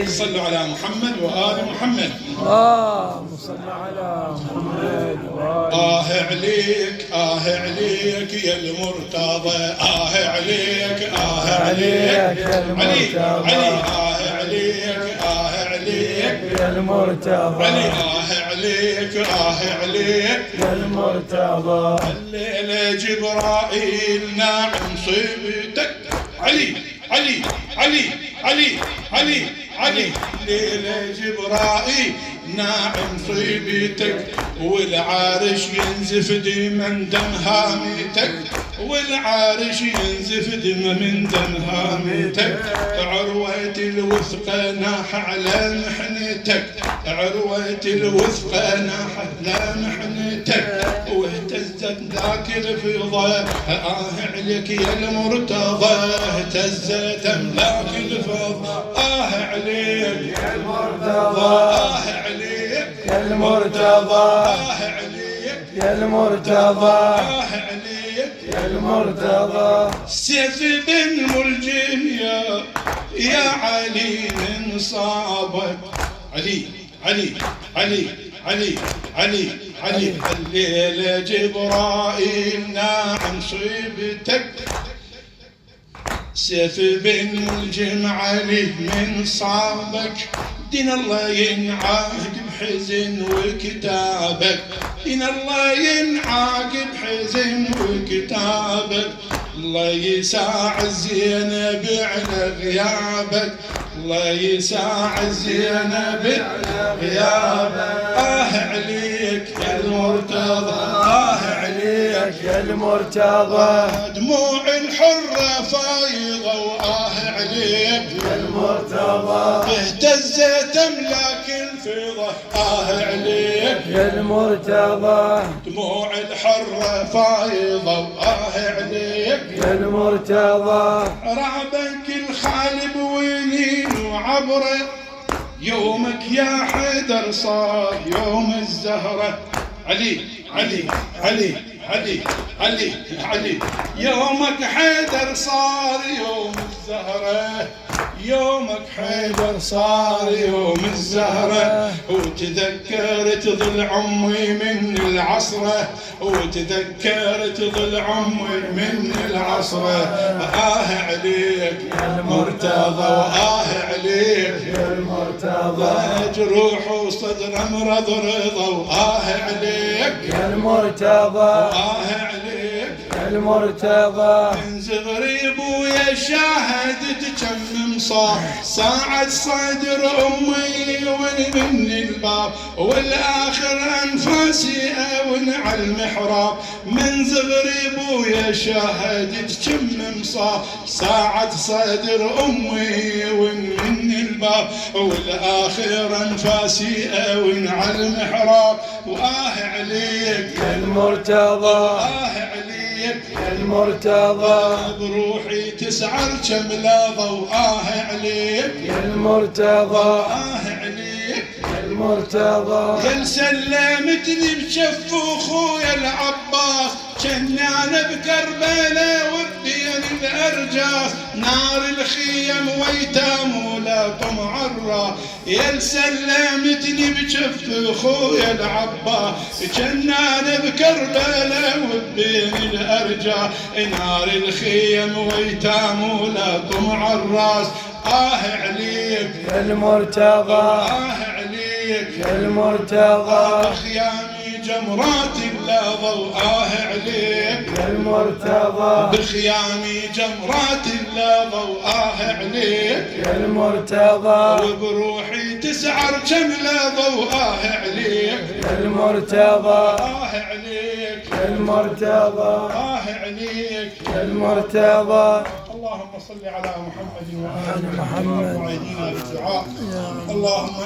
صلوا على محمد وآل محمد. اللهم صل على محمد وآل عليك عليك يا المرتضى، عليك عليك يا المرتضى، عليك عليك يا المرتضى، عليك يا المرتضى. الليلة جبرائيل ناعم صيبتك، علي علي علي علي علي علي. ليلة جبرائيل ناعم صيبتك، والعارش ينزف دم من دم هامتك، والعارش ينزف دم من دم هامتك. عروة الوثقة ناح على محنتك، عروة الوثقة ناح على محنتك. واهتزت ذاك الفضاء عليك يا المرتضى، اهتزت املاك الفضاء عليك يا المرتضى، عليك يا المرتضى، عليك يا المرتضى، عليك يا المرتضى. سيف بن ملجم يا علي من صابك، علي علي علي علي علي علي. الليلة جبرائيل ناعم صيبتك، سيف بن ملجم علي من صابك. دين الله ينعاق بحزن وكتابك، دين الله ينعاق بحزن وكتابك. الله يساعد زينب على غيابك، الله يساعد زينب على غيابك. عليك يا المرتضى، عليك يا المرتضى. دموع الحرة فايضة، عليك يا المرتضى، اهتزت املاك الفضة، عليك يا المرتضى. دموع الحرة فايضة، عليك يا المرتضى. رعبك الخالب وينين وعبره، يومك يا حيدر صار يوم الزهرة. علي علي علي علي علي علي. يومك حيدر صار يوم الزهرة، يومك حيدر صار يوم الزهرة. وتذكرت ظل عمي من العصرة، وتذكرت ظل عمي من العصرة. عليك يا المرتضى، عليك يا المرتضى. جروح وصدر مرضرضة، عليك يا المرتضى، عليك يا المرتضى. من صغري ابويا شاهدت كم صاح ساعة صدر امي ومن الباب، والاخر انفاسي اون على المحراب. من صغري ابويا شاهدت كم صاح ساعة صدر امي ومن الباب، والاخر انفاسي اون على المحراب. عليك يا المرتضى، عليك يا المرتضى. بروحي تسعر كم لا ضوء، عليك يا المرتضى، عليك يا المرتضى. قل سلمتني بشف اخويا العباس، كنا بكربلاء وبين الارجاس. نار الخيم ويتام ولا طمع الراس، يا سلمتني بشف اخويا العباس. كنا بكربلاء وبين الارجاس. نار الخيم ويتام ولا طمع الراس. عليك يا المرتضى، عليك يا المرتضى. بخيامي جمرات لا ضوء، عليك يا المرتضى، بخيامي جمرات لا ضوء، عليك يا المرتضى. وبروحي تسعر كم لا ضوء، عليك يا المرتضى، عليك يا المرتضى، عليك يا المرتضى. اللهم صل على محمد وآل محمد. محمد. اللهم